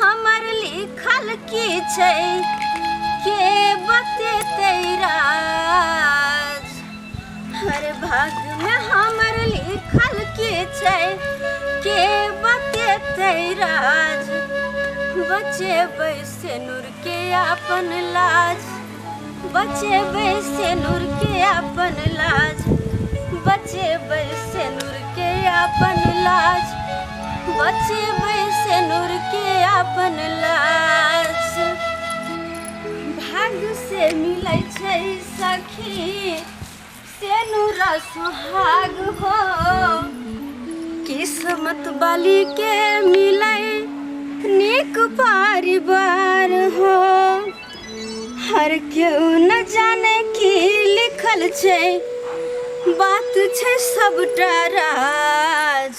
हमर लिखल की छै के बतेतै राज। हर भाग में हमर लिखल की छै के बतेतै राज। बचेबै सिनुर के अपन लाज, बचेबै सिनुर के अपन लाज, बचेबै सिनुर के अपन लाज, बचेबै सिनुर के अपन लाज। भाग्य से मिलै छै सखी सिनुर सुहाग हो, किस्मत वाली के मिलै नीक परिवार हो। हर केहू न जाने की लिखल छै, बात छै सबटा राज।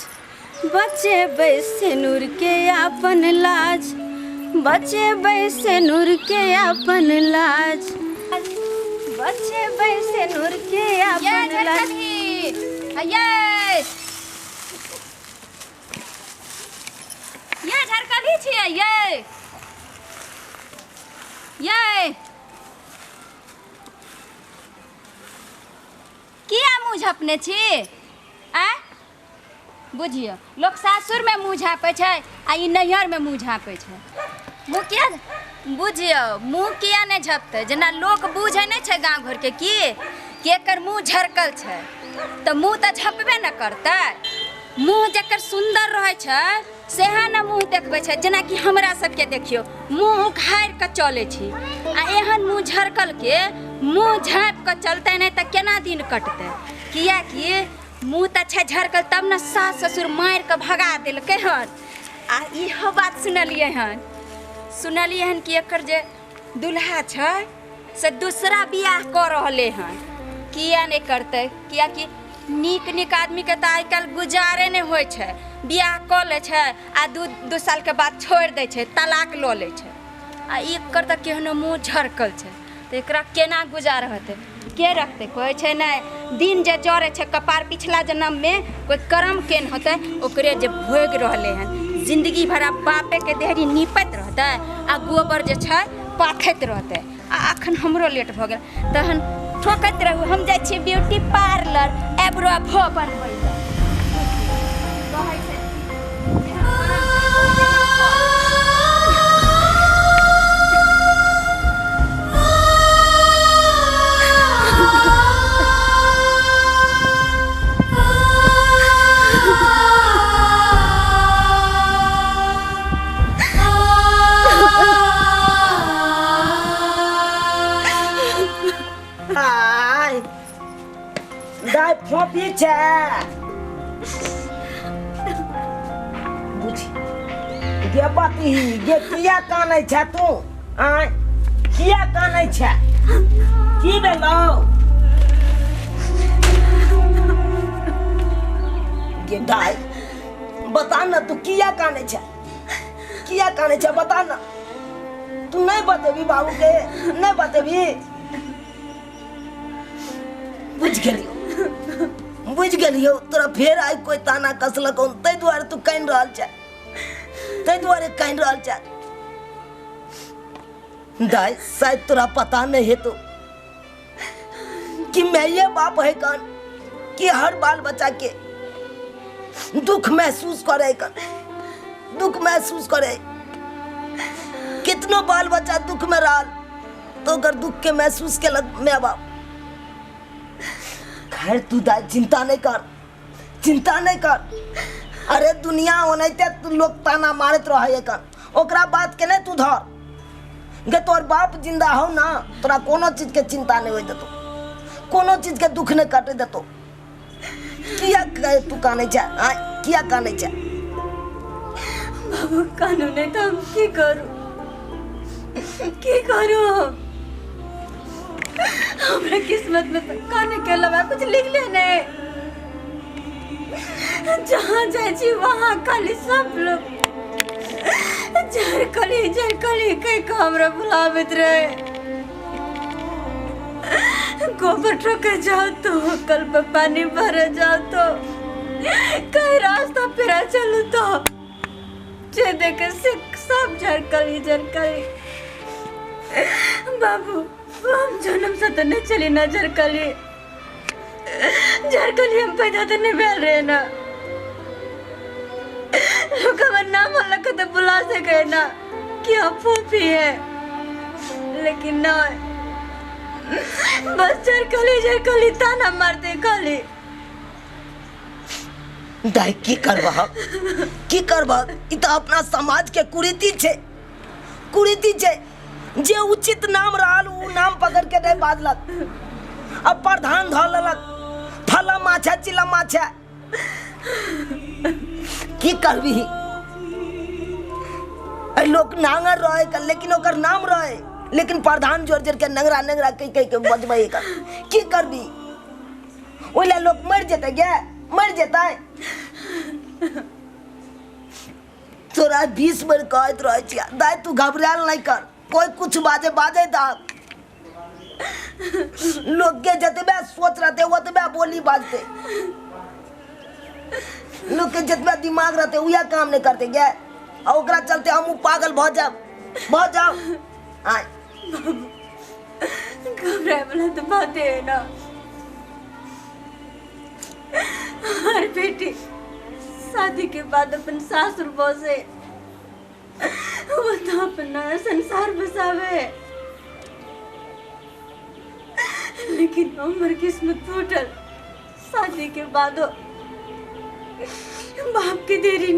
बचेबै सिनुर के अपन लाज, बचेबै सिनुर के अपन लाज, बचेबै सिनुर के अपन लाज। ये झरकली छियै ये किया मुँह झपने छी? आय बुझियो लोग सासुर में मुँह झाँपे छै आ ई नैहर में मुँह झाँपे छै। मुँह किया बुझियो मुँह किया नहीं झपते? जेना लोग बुझे नहीं छै गाँव घर के कि एकर मुँह झरकल छै तो मुँह तो झपबे न करते। मुँह जकर सुंदर रहे छै सेहा न मुँह देखबे छै। जेना कि हमरा सबके देखियो मुँह उघार के चले छी आ एहन मुँह झरकल के मुँह झाँप के चलते नहीं तो केना दिन कटते। किया कि मुँह तो छै झरकल तब न सास ससुर मार के भगा दिलकै हन। आ इहो बात सुनलिए हन कि एकर जे दुल्हा छै से दूसरा बियाह कर रहले हन। किया नहीं करते? किया कि नीक नीक आदमी के तो आइ काल्हि गुजारे नहीं होइ छै। बियाह कऽ ले छै आ दू साल के बाद छोड़ दै छै, तलाक लऽ ले छै। आ एकर तो केहनो मुँह झरकल छै तो एकरा केना गुजार होते? के रखते? कोई छै नहीं। दिन जे जरे छै कपार पिछला जन्म में कोई कर्म केन होते ओकरे जे भोग रहले हन। जिंदगी भरा बापे के देहरी नीपत रहते आ गोबर जे छै पाथत रहते। आ अखन हमरो लेट भ गेल तहन ठोकत रहू। हम जाइ छी ब्यूटी पार्लर एब्रो भो बनबै लए। कहै छै दाई फोपी छै बुझी गे बाती गे किया कानै छै तू? आय किया कानै छै? की भेलौ गे दाई? बता न तू किया कानै छै? किया कानै छै बता न। तू नहीं बतेबी बाबू के? नहीं बतेबी? बुझ गेलियो तोरा फेर आई कोई ताना कसलक तै दुआरे तू काइन रहल छै, तै दुआरे काइन रहल छै। दाई शायद तोरा पता नहीं है तो कि मैं ये बाप है कन कि हर बाल बच्चा के दुख महसूस करे कन, दुख महसूस करे। कितनो बाल बच्चा दुख में रहल तो अगर दुख के महसूस के लग मैं बाप। खैर तू दाई चिंता नहीं कर, चिंता नहीं कर। अरे दुनिया ओनैते तू लोग ताना मारत रहे कन ओकरा बात के नहीं तू धर। गे तोर बाप जिंदा हो ना तोरा कोनो चीज के चिंता नहीं होई देतो, कोनो चीज के दुख नहीं काटे देतो। किया तू कानै छै? आय किया कानै छै? बाबू कानू नहीं तो हम की करू? की करू? हमरा किस्मत में तो काने के अलावा कुछ लिखले नहीं। जहाँ जाए छी वहाँ खाली सब लोग झरकली कई का हमरा बुलावत रहे। गोबर ठोके जाओ तो कल पे पानी भरे जाओ तो कहीं रास्ता फिरा चलू तो जे देखे से सब झरकली बाबू हम जन्म से तो नहीं चली ना झरकली हम पैदा तो नहीं भेल रहे ना लोग हमारे नाम अलग तो बुला सके ना कि हम फूफी है, लेकिन ना बस झरकली ताना मारते खाली। दाई की करबा ई तो अपना समाज के कुरीति छे जे उचित नाम रहल उ नाम पकड़ के नहीं बाजलक, अब प्रधान ध लेलक फला माछा चिला माछा। की करबी लोग नांगर रहे कर, लेकिन ओकर नाम रहे, लेकिन प्रधान जोर जोर के नंगरा कह के बजबे कर। की करबी ओला लोग मर जेते तोरा 20 बार कहत रहे छिया दाई तू घबराल नहीं कर, कोई कुछ बाजे दा लोग के जतबे सोच रहते ओतबे बोली बाजते, लोग के जतबे दिमाग रहते उया काम नहीं करते गे, और ओकरा चलते हम पागल भ जाओ आय घबराए वाला तो बात है ना। हर बेटी शादी के बाद अपन सासुर बसे वो तो अपना संसार बसावे, लेकिन हमर किस्मत टूटल शादी के बाद बाप के देरी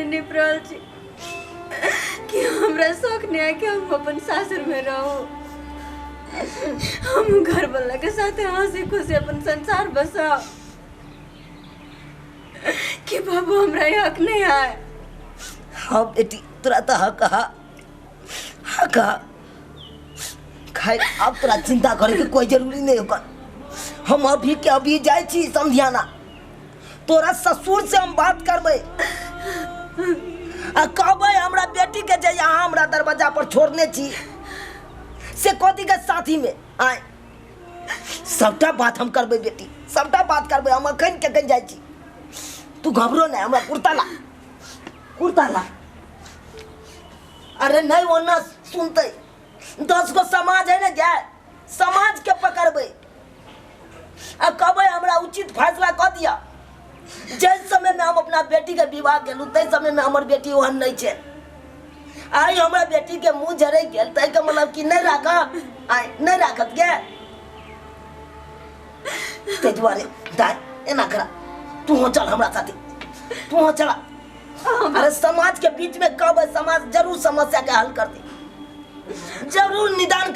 निपरल छी कि हमरा शौक नहीं है कि हम अपन सासुर में रहो, हम घर वाला के साथ हंसी खुशी अपन संसार बसाओ कि बाबू हमरा हक नहीं है। हाँ बेटी तोरा तो हक खाए, अब तोरा चिंता करे के कोई जरूरी नहीं होगा। हम अभी के अभी जाए छी समझियाना, तोरा ससुर से हम बात करबे आ कहबे हमरा बेटी के जे यहाँ हमरा दरवाजा पर छोड़ने छी से कथी के साथी में आए, सबटा बात हम करबे बेटी, सबटा बात करबे। हम अखन के कन जाय छी, तू घबरो नहीं, हमरा कुर्ता ला। अरे नहीं वो ना सुनते 10 गो समाज है ना जाए, समाज के पकड़बे आ कहबे हमरा उचित फैसला कर दिया। जिस समय में हम अपना बेटी के विवाह केलू तै समय में हमर बेटी ओहन नहीं छे, आई हमरा बेटी के मुंह झरे गेल तै के मतलब कि नहीं राखत गे, ते दुआरे दाई एना करा तू हो चल हमरा साथे, तू हो चला। अरे समाज के बीच में कब समाज जरूर समस्या के हल करते, जरूर निदान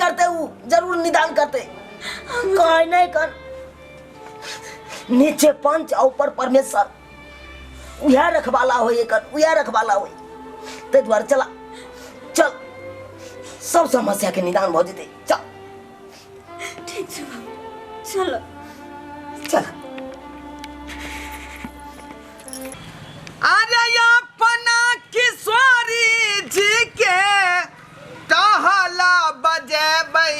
करते कहीं नहीं कर। नीचे पंच और ऊपर परमेश्वर उया रखवाला हो ते द्वारा चल सब समस्या के निदान हो जेते। चल ठीक है चलो चल। अरे अपना किशोरी जी के टहला बजेबै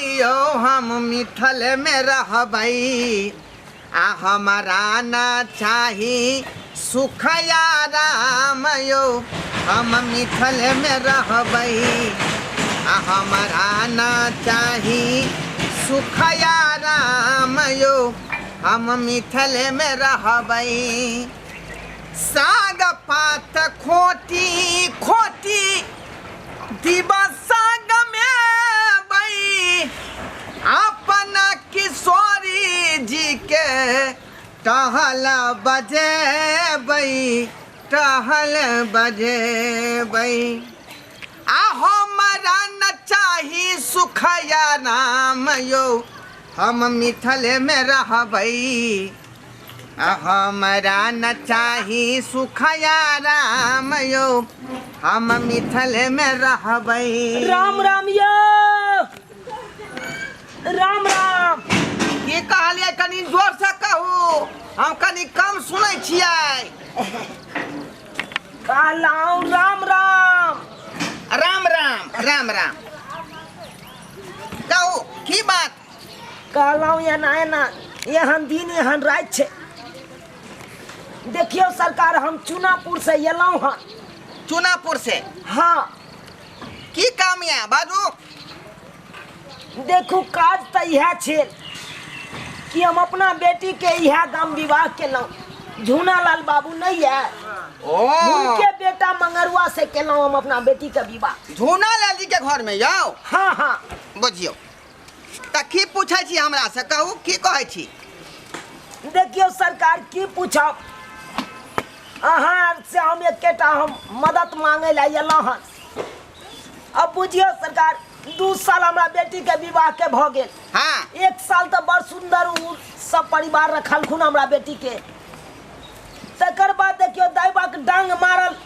हम मिथल में रहबै, आ हमारा ना चाही सुखया राम यो हम मिथल में रहबै, आ हमारा ना चाही सुखया राम यो हम मिथल में रहबै। साग पात खोटी दिवस में बई अपना किशोरी जी के टहल बजेबै, आ हमरा न चाही सुखया नाम यो हम मिथल में रहबै, हमरा न चाही सुखया राम यो हम मिथल में रहबै। राम यो राम की कहलिए कनी जोर से कहू, हम कनी कम सुनै छियै। कहलाऊ राम कहू की बात कहलाऊ एना एहन दिन एहन रात छे देखियो सरकार, हम चुनापुर से एलौं हन। चुनापुर से हाँ, की काम है बाजू? देखू काज तो यह छे कि हम अपना बेटी के यह गाम विवाह केलौं। झूनालाल बाबू नहीं है, ओ उनके बेटा मंगरुआ से केलौं हम अपना बेटी के विवाह। झूनालाल जी के घर में जाओ। हाँ हाँ, बुझियो त की पूछै छी हमरा से, कहू की कहै छी? देखियो सरकार, की पूछब अहाँ से हम एकेटा हम मदद मांगे ला एलौं हन। अब बुझियो सरकार, 2 साल हमरा बेटी के विवाह के भ गेल। हाँ 1 साल तो बड़ सुंदर उ सब परिवार रखल खुन हमरा बेटी के। तकर बाद देखियो दैवक डांग मारल,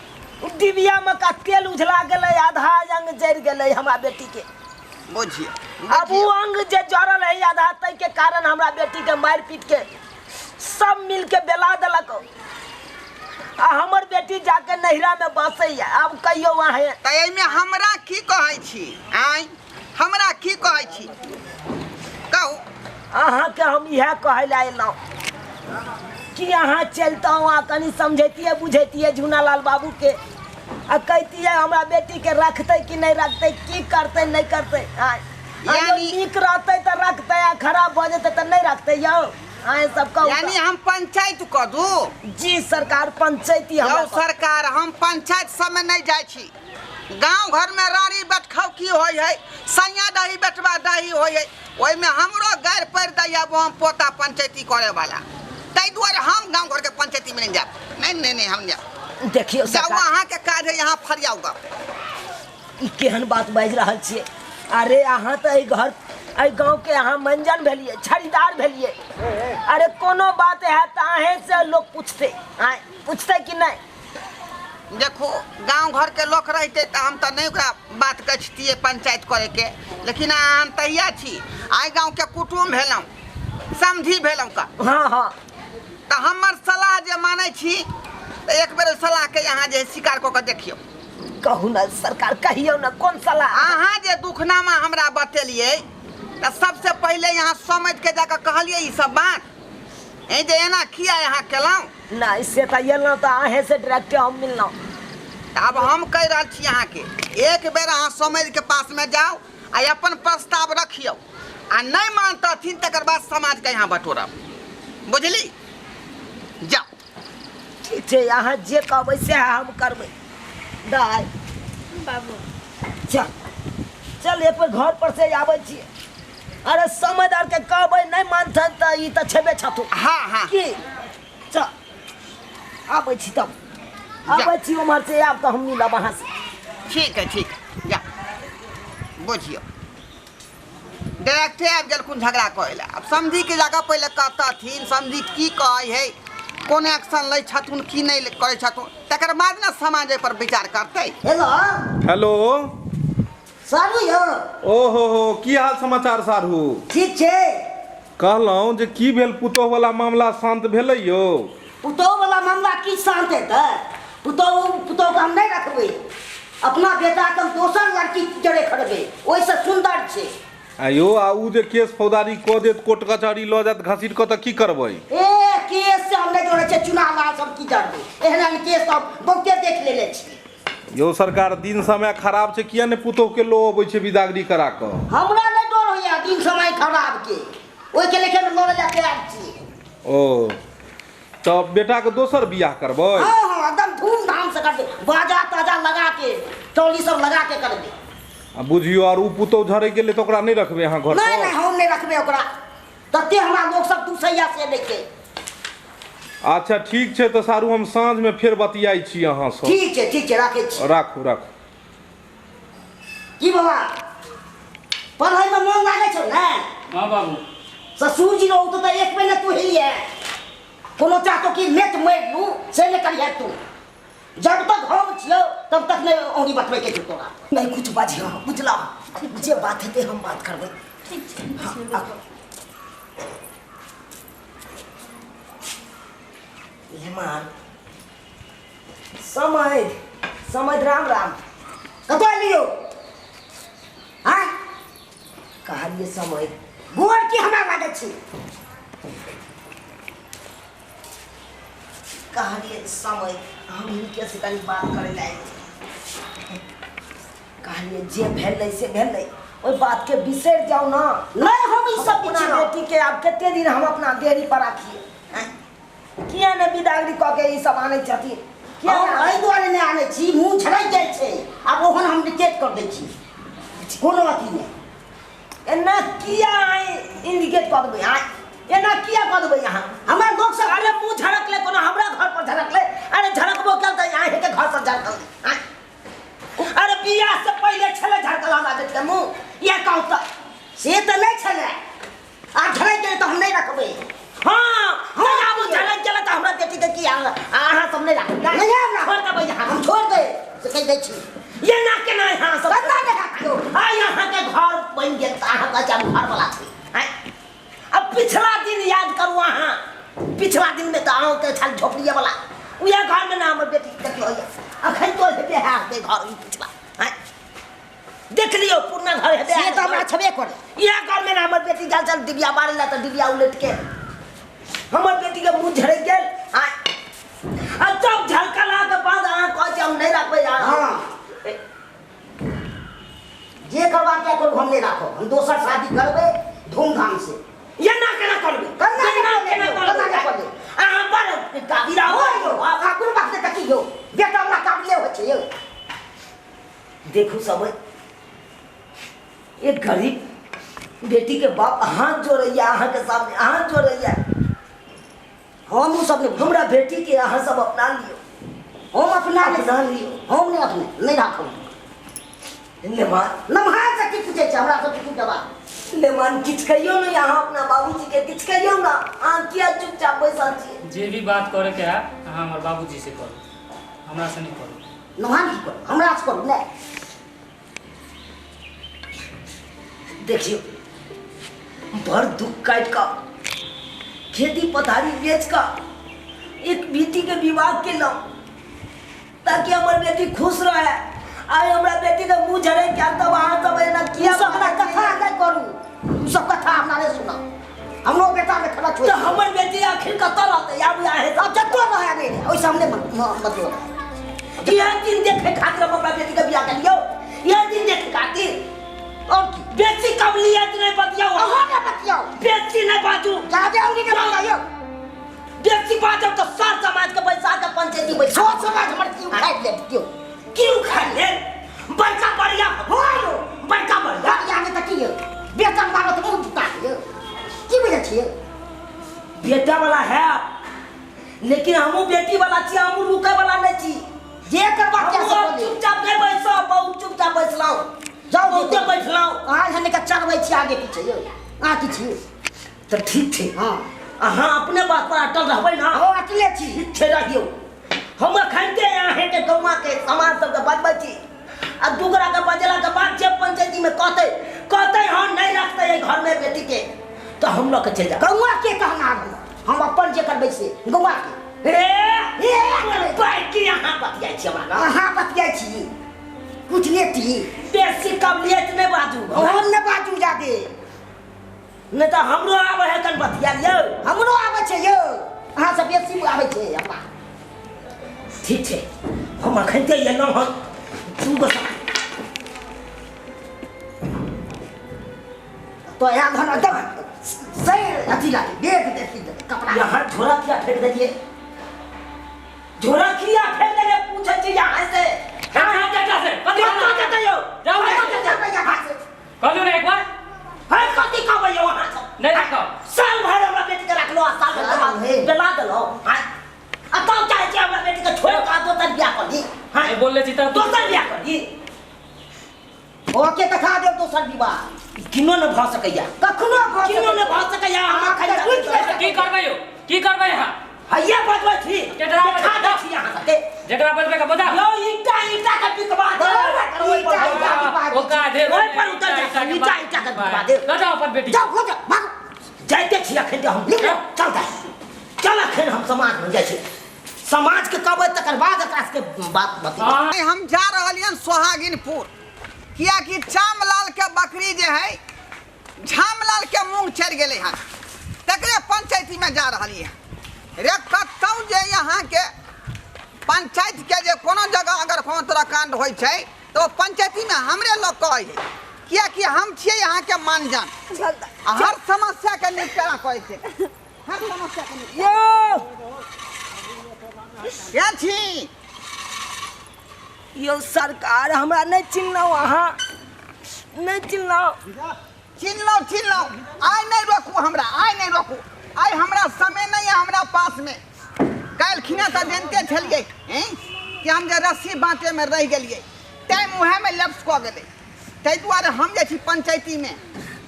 डिबिया में का तेल उझला गेलै, आधा अंग जड़ गेलै हमरा बेटी के। बुझियो अब वो अंग जे जड़ल है आधा, तै के कारण हमरा बेटी के मार पीट के सब मिल के बेला देलक। आ हमर बेटी जाके नहिरा में बसै है। अब कहियो वहाँ है त एमे हमरा की कहै छी? आइ हमरा की कहै छी कहू? अहाँ के हम यह कहे ला एलौं कि अहाँ चलता वहाँ कनी समझैतिए बुझैतिए झूनालाल बाबू के, आ कहतिए हमरा बेटी के रखते कि नहीं रखते, की करते नहीं करते। यानी- नीक रहते तो रखते, आ खराब भ जेते तो नहीं रखते। यौ आए सब कहू यानी हम पंचायत क दू? जी सरकार, पंचायती यौ हमरा सरकार, हम पंचायत सब में नहीं जाय छी। गांव घर में रानी बैठखौ की होय है, सैया दही बेटवा दही होय है, ओय में हमरो गैर पड़ दैया हम पोता पंचायती करे वाला। तै दुआरे हम गांव घर के पंचायती में नहीं जाब। नहीं हम जाब। देखियो जाओ, सरकार, अहाँ के काज है यहाँ फरियाउगा। ई केहन बात बाजि रहल छियै? अरे अहाँ तो एहि घर एहि गांव के अहाँ मंजन भेलिए, छड़ीदार भेलिए। अरे कोनो बात है तो अहें से लोग पूछते, पूछते कि नहीं? देखो गांव घर के लोग रहते तो हम तो नहीं ओकरा बात कछतिए पंचायत करे के, लेकिन हम तहिया छी। आइ गांव के कुटुम भेलौं, समझी भेलौं का। हाँ हाँ, तो हमर सलाह जे मानै छी, तो एक बेर सलाह के यहाँ जे स्वीकार कऽ के देखियो। कहू ना सरकार, कहियो ना कोन सलाह। अहाँ जे दुखनामा हमरा बतेलिए, तो सबसे पहले यहाँ समझ के जाकर कहलिए ई सब बात, ए जे एना किया यहाँ केलौं। ना इससे तो एलौं तो अहें से डायरेक्ट हम मिललौं। अब हम कह रहल छी अहाँ के, एक बेर अहाँ समझ के पास में जाओ आ अपन प्रस्ताव रखियो, आ नहीं मानतथिन तकर बाद समाज के यहाँ बटोरब। बुझली? जाओ। ठीक छै, अहाँ जे कहबै से हम करबै। दाई बाबू चल ए पर घर पर से आबै छियै। अरे समझदार के कहबै नहीं मानथन त ई त छेबे छथु। हाँ हाँ की चल आबै छी, तब आबै छी उम्हर से, आब तो हम मिलब अहाँ से। ठीक है, जा बुझियो डायरेक्टे आबि गेल कोन झगड़ा कहला। अब समझी के जगह पहले कहतथिन, समझी की कहै है, कोन एक्शन लै छथुन की नहीं करै छथुन, तकर बाद ना समाज पर विचार करतै। हेलो सारू यौ, ओहो की हाल समाचार सारू? ठीक छै। कहलहुँ जे की भेल, पुतोह वाला मामला शांत भेलै यौ? पुतोह वाला मामला की शांत हेतै? पुतोह के हम नहीं रखबै, अपना बेटा के दोसर लड़की जड़े खड़बै, ओहिसँ सुंदर छै। आयो आ उ जे केस फौजदारी कऽ देत, कोर्ट कचहरी लऽ जात घसीट कऽ, तऽ की करबै? केस से हम नहीं जोड़े छै, चुनाव लाल सब की जड़बै, एहन केस सब बहुते देख लेले छी। यौ सरकार, दिन समय खराब छै, किया नहि पुतोह के लो अबै छै विदागरी करा कऽ? हमरा नहीं डर होइया दिन समय खराब के, ओइ के लेके लड़े ला तैयार छी। ओ तब बेटा के दोसर बियाह करबै? हाँ एकदम धूमधाम से करबै, बाजा ताजा लगा के, टोली सब लगा के करबै। आ बुझियो, और उ पुतोह झड़ै गेलै तऽ ओकरा नहि रखबै अहाँ घर नहीं पर? हम नहीं रखबै ओकरा, तते हमरा लोग सब दूसैया से लेके। अच्छा ठीक छै, तऽ सारू हम साँझ में फेर बतियाइ छी अहाँ सँ। ठीक छै, राखै छी। राखू। की बाबा, पढ़ाई में मन लागे छौ ने? हाँ बाबू। ससुर जी रहू तो एक महीने तू हिलिए, कोनो चाहतो कि नेट मार लू से नहीं करिए तू। जब तक हम छियो तब तक नहीं औरी बतबै के तोरा नहीं कुछ बाजियो, बुझला? जे बात हेते हम बात करबै। ठीक छै। हाँ, मेहमान समझ राम कतो लियो। हाँ कहलिए समझ गोर की हमरा लागे छी, कहलिए समय हम इनके से कनी बात करे लाए कहलिए जे भेलै से भेलै ओई बात के बिसर जाओ ना। नहीं हम ई सब अपना बेटी के अब कितने दिन हम अपना देरी पर राखिए किया ने बिदागरी क के ई सब आनै छथिन किया हम एहि दुआरे नहीं आने छी मुंह झड़क जाय छै आब ओहन हम निकेट कर दै छी कोनो अथी नहीं। एना किया इंडिकेट कर देबै एना किया कर देबै यहाँ हमरा लोग सब अरे मुंह झड़क ले कोनो हमरा घर पर झड़क ले अरे झड़कबो कल त यहाँ के घर पर झड़कल अरे बियाह से पहले छले झड़कल हमरा बेट के मुंह ये कहू त से तो नहीं छले आ झड़क जाय तो हम नहीं रखबै। हां हम आबू झड़क चला त हमरा बेटी के किया अहाँ सब नहीं रख नहीं हम छोड़ देबै यहाँ हम छोड़ दे से कह दै छी ये ना केना यहाँ सब पता नहीं रखियो आ यहाँ के घर बन गेल त अहाँ का जब घर वाला छी अब पिछला दिन याद करू अहाँ पिछला दिन में तो अहाँ के छल झोपड़िया वाला उया घर में ना हमर बेटी देखियो अखन तो हेबे है के घर पिछला देख लियो पूर्ण घर हेबे से तो हमरा छबे करे ये घर में ना हमर बेटी जाल चल डिबिया बारे ला तो डिबिया उलट के हमर बेटी के मुंह झड़क गेल अब जब झलकला के बाद अहाँ कह हम नहीं रखबै हां जे करवा क्या करू हम नहीं राखो हम दोसर शादी करबै धूमधाम से ये ना केना करबै केना करबै अहाँ पर काबिरा हो आ कोनो बात नहीं तकी यो बेटा हमरा काबिले हो छै यो देखू सब एक गरीब बेटी के बाप हाथ जोड़ैया अहाँ के सामने हाथ जोड़ैया हम उ सब नहीं हमरा बेटी के अहाँ सब अपना लियो हम अपना लियो हम नहीं अपने नहीं राखब लेमान नमहा से की पूछे छै हमरा सब की जवाब लेमान किछ कहियो ना यहाँ अपना बाबूजी के किछ कहियो ना अहाँ किया चुपचाप बैसल छी जे भी बात करे के है अहाँ हमर बाबूजी से करू हमरा से नहीं करू। नमहा की करू हमरा से करू नहीं देखियो बड़ दुख काट का खेती पथारी बेच का एक बेटी के विवाह के लो ताकि हमार बेटी खुश रहे आय हमरा बेटी के मुंह झड़े क्या तब अहाँ सब एना किया सब हमरा कथा नहीं करू सब कथा हमरा नहीं सुना हमरो बेटा के खड़ा छोड़ तो हमर बेटी आखिर कत रहते आब आहे अब जतो रहे नहीं ओइ सामने मतलब यह दिन देखे खातिर हम अपना बेटी के बियाह कर लियो यह दिन देखे खातिर और की बेटी कब लिया नहीं बतियाओ अहाँ ने बतियाओ बेटी नहीं बाजू जादे औनी के बताइयो बेटी बाजू तो सार समाज के पैसा के पंचायती पैसा सोच समझ हमर क्यों खाइ ले क्यों खा ले बड़का बढ़िया हो यो बड़का बढ़िया बढ़िया ने तकियो बेटा बाबा तो मुंह जुटा दियो की बुझे छिए बेटा वाला है लेकिन हमू बेटी वाला छी हमू रुके वाला नहीं छी जे करबा क्या हम सब चुपचाप नहीं बैसो बहुत चुपचाप बैठलाओ जाओ बहुते बैठलाओ आज हने का चढ़बै छी आगे पीछे यो आ की छी तो ठीक छै हां अहाँ अपने बात पर अटल रहबै ना ओ अकेले छी ठीक छै रहियो हम खनते यहाँ के गौवा के समाज सब के बजबै छी आ दुगरा के बजला के बाद जे पंचायती में कहते हम नहीं रखते ये घर में बेटी के तो हम लोग के चल जा गौवा के कहना हम अपन जे करबै से गौवा के ए बैठ के यहाँ बतियाई छी हमरा अहाँ बतियाई छी कुछ लेती बेसी काबिलियत नहीं बाजू हम ने बाजू जादे नहीं तो हमरो आवे है कन बतिया लियो हमरो आबै छै यो अहाँ सब बेसी आबै छै हमरा ठीक छै हम खनते ये न हम तू बसा तो यहाँ घना दब सही अथी लागे देख देती कपड़ा यहाँ झोला किया फेंक देलिए झोला किया फेंक देलिए पूछे छी यहाँ से कहाँ जाता से कहाँ जाते हो जाओ कहाँ कहलू ना एक बार है कथी कहबै यो वहाँ से नहीं रखो साल भर हमरा बेटी के रखलो आ साल भर के बाद बेला देलो हां आ तो चाहे छी हमरा बेटी के छोड़ का दोसर बियाह कर दी हां नहीं बोल ले चिता दोसर बियाह कर दी ओके देखा देव दोसर विवाह किनो न भ सकैया कखनो किनो न भ सकैया हम खाली की करबै यो की करबै हां हैया बजबै छी केकरा देखा दै छी यहाँ सबके जेकरा बजबै का बजा लो ईटा के पिकवा दे ओ का दे ओइ पर उतर जा नीचा ईटा के पिकवा दे ल जाओ अपन बेटी जाओ जाओ भाग जाइते छी अखन हम चल चल अखन हम समाज में जाइ छी समाज के कहबै तकर बाद एकरा के बात बतिया हम जा रहलियन सोहागिनपुर किया कि चामलाल के बकरी जे है झामलाल के मुंह चढ़ गेले हैं तकरे पंचायती में जा रही है रे कतौ जे यहाँ के पंचायत के जे कोनो जगह अगर कोनो तरह कांड होइ छै तो पंचायती में हमरे लोग कहै है कियाकि हम छियै यहाँ के मानजान हर समस्या के निपटारा कहै छै हर समस्या के निपटारा क्या छी यो सरकार हमरा नहीं चिन्हलौ अहाँ नहीं चिन्हलौ चिन्हलौ आइ नहीं रोकू हमरा आइ नहीं रोकू आइ हमरा समय नहीं है हमरा पास में कल खिना तो जानते छलिए कि हम जे रस्सी बाँटे में रह गलिए टाइम उहे में लैप्स कऽ गेलै ताहि दुआरे हम जे छी पंचायती में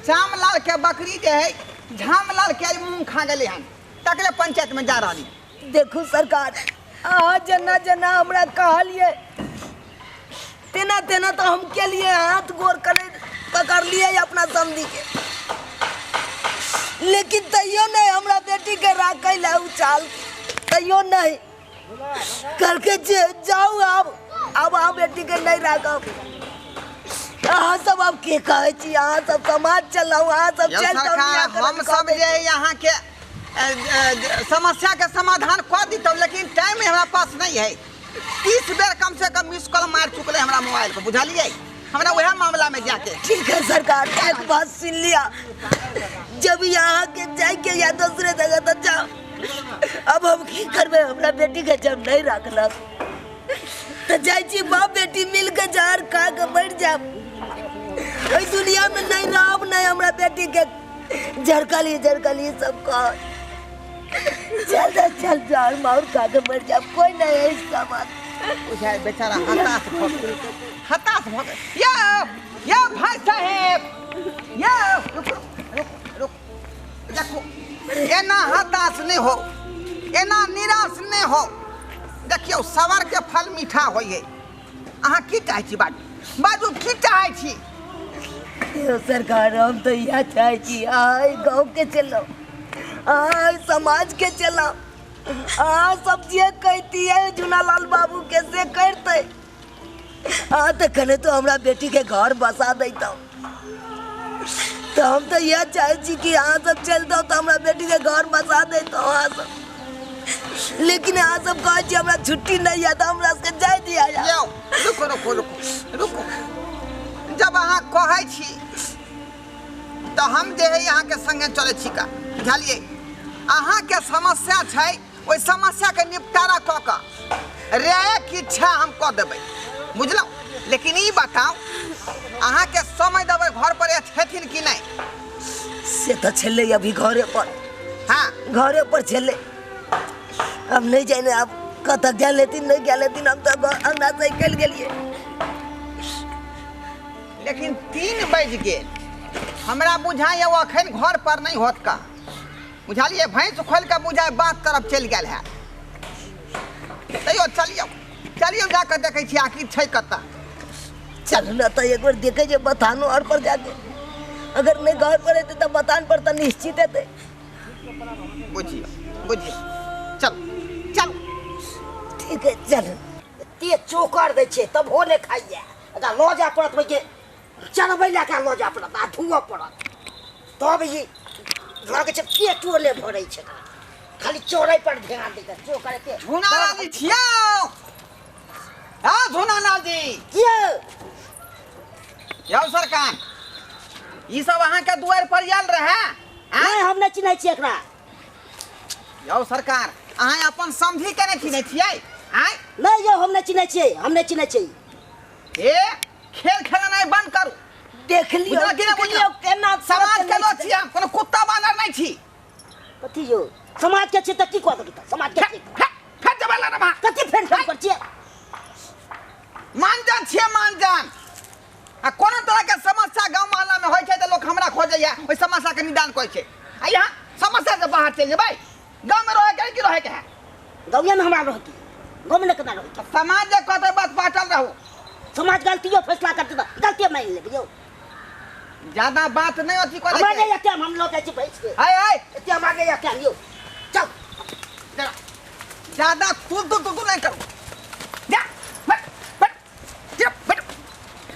श्यामलाल के बकरी जे है झामलाल के मुँह खा गेलै हन तकरे पंचायत में जा रही देखू सरकार अहाँ जना जना हमरा कहलिए तेना तेना तो हम के लिए हाथ गोर करे पकड़ लिए अपना समझी के लेकिन तैयो नहीं हमरा बेटी के राखै ला उचाल तैयो नहीं करके जाऊ अब हम बेटी के नहीं राखब अहाँ सब अब के कहे छी अहाँ सब समाज चलाऊ अहाँ सब चल हम सब जे यहाँ के समस्या के समाधान कर दीतौ लेकिन टाइम हमरा पास नहीं है 30 बेर कम से कम मिस कॉल मार चुकले हमरा मोबाइल पर बुझलिए हमरा वह मामला में जाके ठीक है सरकार एक बात सुन लिया जब यहाँ के जाए के या दूसरे जगह तो जाओ अब हम की करबे हमरा बेटी के जब नहीं रखना तो जाए छी बाप बेटी मिल के जहर खा के मर जाब ओई दुनिया में नहीं रहब नहीं हमरा बेटी के झरकली सब कह चल जहर मार खा के मर जाब कोई नहीं है इसका बात बुझाए बेचारा हताश भ यो भाई साहेब यो रुक देखो एना हताश नहीं हो एना निराश नहीं हो देखियो सबर के फल मीठा होइए अहाँ की चाहै छी बाजू की चाहै छी यो सरकार हम तो यह चाहे छी आय गाँव के चलो आय समाज के चलो हाँ सब जे कहती है झूनालाल बाबू कैसे करते हाँ तो कने तो हमरा बेटी के घर बसा देता तो हम तो यह चाहे छी कि हाँ सब चलता तो हमरा बेटी के घर बसा देता हाँ सब लेकिन हाँ सब कहे छी हमरा छुट्टी नहीं है तो हमरा से जाए दिया रुको जब अहाँ कहे छी तो हम जे है यहाँ के संगे चले छी का बुझलिए अहाँ के समस्या छै ओई समस्या के निपटारा क के रे की इच्छा हम क देबै बुझलौ लेकिन ई बताओ अहाँ के समय देबै घर पर छथिन कि नहीं से तो छले अभी घरे पर हाँ घरे पर छले अब नहीं जाने अब कत गया लेकिन नहीं गया लेकिन हम तो अंगना से निकल गेलिए लेकिन 3 बज गेल हमरा बुझाइए वो अखन घर पर नहीं होत का बुझलिए भैंस खोल के बुझाए बात तरफ चल गया है तैयो चलियो जाकर देखे छी आखिर छै कत्ता चल ना तो एक बार देखे जे बतानो और पर जाके अगर नहीं घर पर रहते तो बतान पर तो निश्चित है बुझियो चल ठीक है चल ते चोकर दै छै तब हो ले खाइए अगर लो जा पड़त भाई के चलबै ला के लो जा पड़त आ धुआ पड़त तब ये लगे छै के टोले भरै छै खाली चोरै पर ध्यान दे चोकर के झुनालाल जी छियो हाँ झुनालाल जी यो सरकार ई सब अहाँ के दुआर पर आयल रहे नहीं हम नहीं चिन्है छियै एकरा यो सरकार अहाँ अपन समझी के नहीं चिन्है छियै आय नहीं यो हम नहीं चिन्है छियै ए खेल खेलनाइ बंद करू देख लियो केना समाज के लोग छी हम कोनो कुत्ता बानर नहीं छी कथी यो समाज के छी त की कह दे समाज के छी फेर जबला रे मां कथी फेन कर छी मानजान छियै मानजान आ कोनो तरह के समस्या गांव मोहल्ला में होय छै त लोग हमरा खोजैया ओइ समस्या के निदान करै छै आ यहाँ समस्या से बाहर चल जेबै गांव में रहे के कि रहे के है गाँव में हमरा रहती गाँव में केना रहती समाज जे कहते बात बाटल रहू समाज गलतियों फैसला करते तो गलती मान लेबै यो ज्यादा बात नहीं होती को हमरा नहीं आते हम लोग ऐसे भैंस के हाय एते हमरा नहीं आते यो चल जरा ज्यादा तू नहीं करो जा बट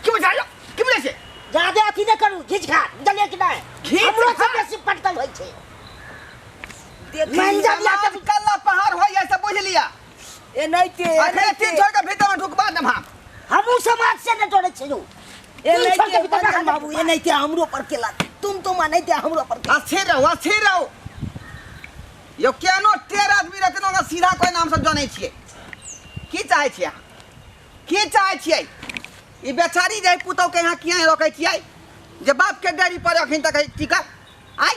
क्यों जा लो क्यों ले से ज्यादा अथी नहीं करू घिच खा जले कि नहीं घीच हमरो खा। सब बेसी पटकल होय छै मान जा लिया समाज कल्ला पहाड़ हो ऐसे बुझ लिया ए नहीं ते अखरे तीन छोड़ के भीतर में ढुकबा दम हम हमू समाज से न जोड़े छियो ए नहीं छोड़ के ते भीतर कहाँ बाबू ए नहीं ते हमरो पर केला तुम तो माने ते हमरो पर केला। अस्थिर रहो यो केनो 13 आदमी रहते न सीधा कोई नाम से जानै छियै की चाहे छियै की चाहे छियै ई बेचारी जे पुतौ के यहाँ किया रोकै छियै जे बाप के डेरी पर अखन तक टिकल आइ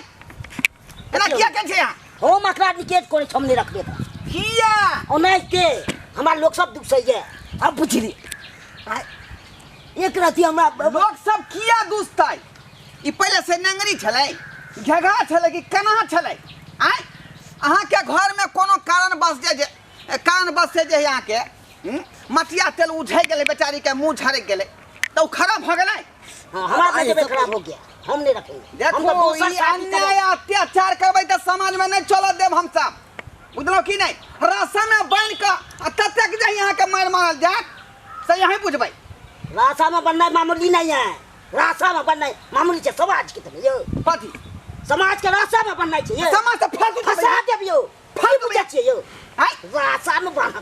एना किया के छै हो मकरा निकेट करे हमने रख देता किया और नहीं के हमार लोग सब दुख सही है अब बुझली एक राती हमरा लोग सब किया दुस्तै ई पहले से नंगरी छलै घेघा छलै कि केना छलै आइ अहाँ के घर में कोनो कारण बस जे यहाँ के मटिया तेल उझै गेलै बेचारी के मुंह झरक गेलै तो खराब हो गेलै। हां हमारा जब खराब हो गया हम नहीं रखेंगे देखो ई अन्याय अत्याचार करबै त समाज में नहीं चल देब हम सब बुझलो कि नहीं रास्ता में बन के ततक जे यहाँ के मारल जात से यही बुझबै रास्ता में बनना मामूली नहीं है रास्ता में बनना मामूली है समाज के तरह यो पति समाज के रास्ता में बनना चाहिए समाज से फालतू फंसा देबियो फालतू चाहिए यो आइ रास्ता में बनना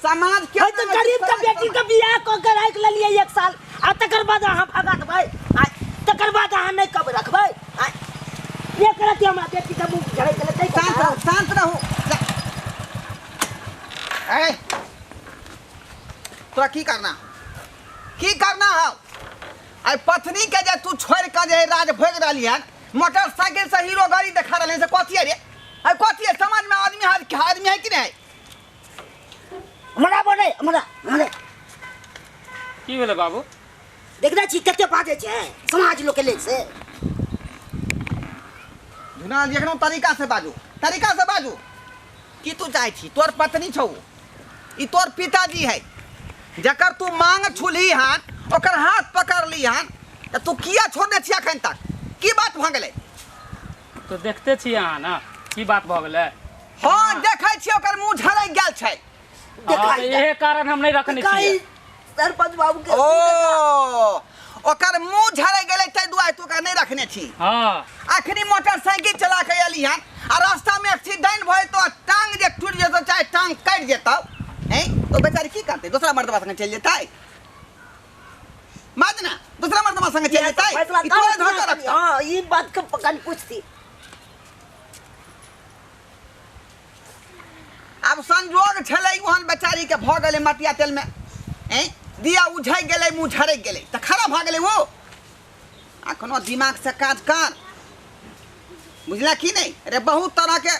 समाज के है तो गरीब का बेटी का बियाह को के राख ले लिए 1 साल आ तकर बाद अहाँ भगा देबै आ तकर बाद अहाँ नहीं कब रखबै आ ये करत हमरा बेटी का मुंह झड़ै के लेतै शांत रहो ए तोरा की करना है आई पत्नी के जे तू छोड़ के जे राज भोग रहली है मोटरसाइकिल से हीरो गाड़ी देखा रहले से कथी है रे आई कथी है समाज में आदमी है कि नहीं हमरा बोले हमरा की भेलै बाबू देखना छी कते बाजे छै समाज लोग के ले से धुना देखनो तरीका से बाजू की तू चाहे छी तोर पत्नी छौ ई तोर पिताजी है जकर तू मांग छुली हन ओकर हाथ पकड़ ली हन त तू किया छोड़ने छी अखन तक की बात भ गेलै तो देखते छी अहाँ ना की बात भऽ गेलै हां देखै छी ओकर मुंह झरक गेल छै हाँ, तो यही कारण हम नहीं रखने छियै सरपंच बाबू के ओ ओकर मुंह झरक गेलै तै दुआरे तू का नहीं रखने छी हाँ अखनी मोटरसाइकिल चला के एली हन आ रास्ता में एक्सीडेंट भय तो टांग जे टूट जेतो चाहे टांग कट जेतो हैं तो बेचारी की करते दूसरा मर्दवा संग चल जेतै माजना दूसरा मर्दवा संग चल जेतै ई तोरे धोखा रखता हां ई बात के पकड़ पूछती अब संजोग छलै ओहन बेचारी के भ गेलै मटिया तेल में हैं दिया उझै गेलै मुंह झरक गेलै त खराब भ गेलै वो अखनो दिमाग से काज कर बुझला कि नहीं अरे बहुत तरह के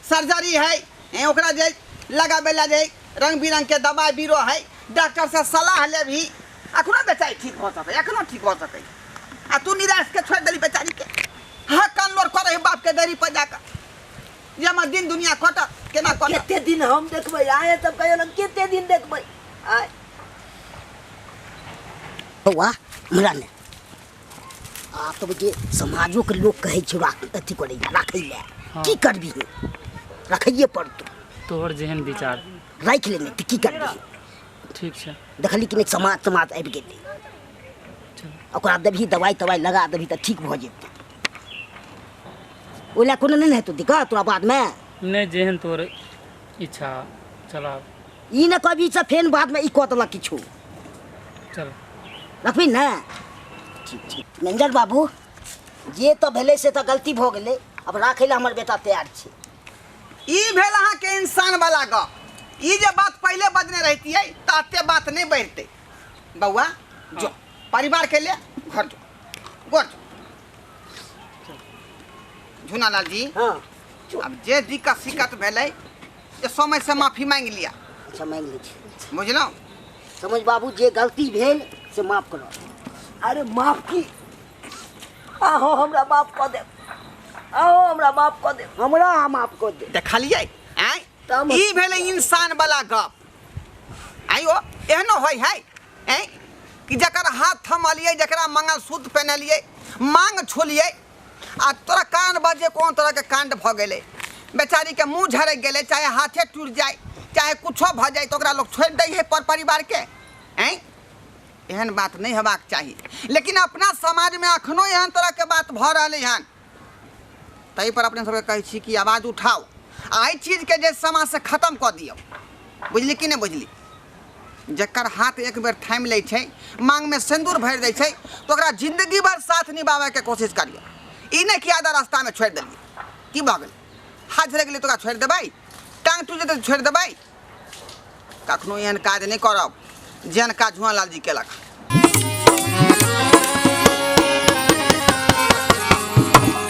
सर्जरी है ओकरा जे लगाबे ला जे रंग बिरंग के दवाई बीरो है डॉक्टर से सलाह ले भी अखनो बेचारी ठीक हो सके आ तू निराश के छोड़ देली बेचारी के हाँ कान लोर करे बाप के देरी पर जाकर ये हम दिन दुनिया कट केना कट केते दिन हम देखबै आए तब कहियो न केते दिन देखबै आए हुआ हमरा ने आ तो जे समाजो के लोग कहे छै अथी करे राखै ले की करबी रखैये पड़तो तोहर जेहन विचार राख लेने त की करबी ठीक छै देखली कि समाज आबि गेलै ओकरा देबही दवाई लगा देबही त ठीक भ जेतै ओला कोनो नहीं हेतौ दिक्कत तोरा बाद में नहीं जेहन तोर इच्छा चला ई न कभी से फेन बाद में ई कह देलक किछु चल रखबी ना ठीक मंजर बाबू जे तो भेले से तो गलती भ गेलै अब राखै ला हमर बेटा तैयार छै ई भेल अहाँ के इंसान वाला गप ई जे बात पहले बजने रहती है ताते बात नहीं बढ़ते बउआ जो परिवार के लिए घर जो गोर जो झुनालाल जी हां अब जे दिक्कत शिकत भेलै जे समय से माफी मांग लिया अच्छा मांग लै छी बुझलौ समझ बाबू जे गलती भेल से माफ करो अरे माफ की आहो हमरा माफ क दे आओ हमरा माफ क दे हमरा माफ कर दे देखलिए आइ ई भेलै इंसान वाला गप आइयो एहनो होय है हैं कि जकर हाथ थमलिए जकरा मंगलसूत्र पहनलिए मांग छुलिए आ तोरा कान बजे कोन तरह के कांड भ गेलै बेचारी के मुंह झरक गेलै चाहे हाथे टूट जाए चाहे कुछो भ जाए तो ओकरा लोग छोड़ दै है पर परिवार के हैं एहन बात नहीं हेबाक चाहिए लेकिन अपना समाज में अखनो एहन तरह के बात भ रहलै हन ताहि पर अपने सबके कहै छी कि आवाज उठाओ आ एहि चीजके जे समाज से खत्म कऽ दियौ बुझली कि नहि बुझली जकर हाथ एक बेर थामि लै छै मांगमे सिन्दूर भरि दै छै तऽ ओकरा जिंदगी भर साथ निभाबैके कोशिश करियौ ई नहि कि आधा रास्तामे छोड़ि देलियै की भऽ गेलै हाथ झड़ि गेलै तऽ ओकरा छोड़ि देबै टाँग टूटि जेतै तऽ छोड़ि देबै कखनो एहन काज नहि करब जेहन काज हुआँ लालजी केलक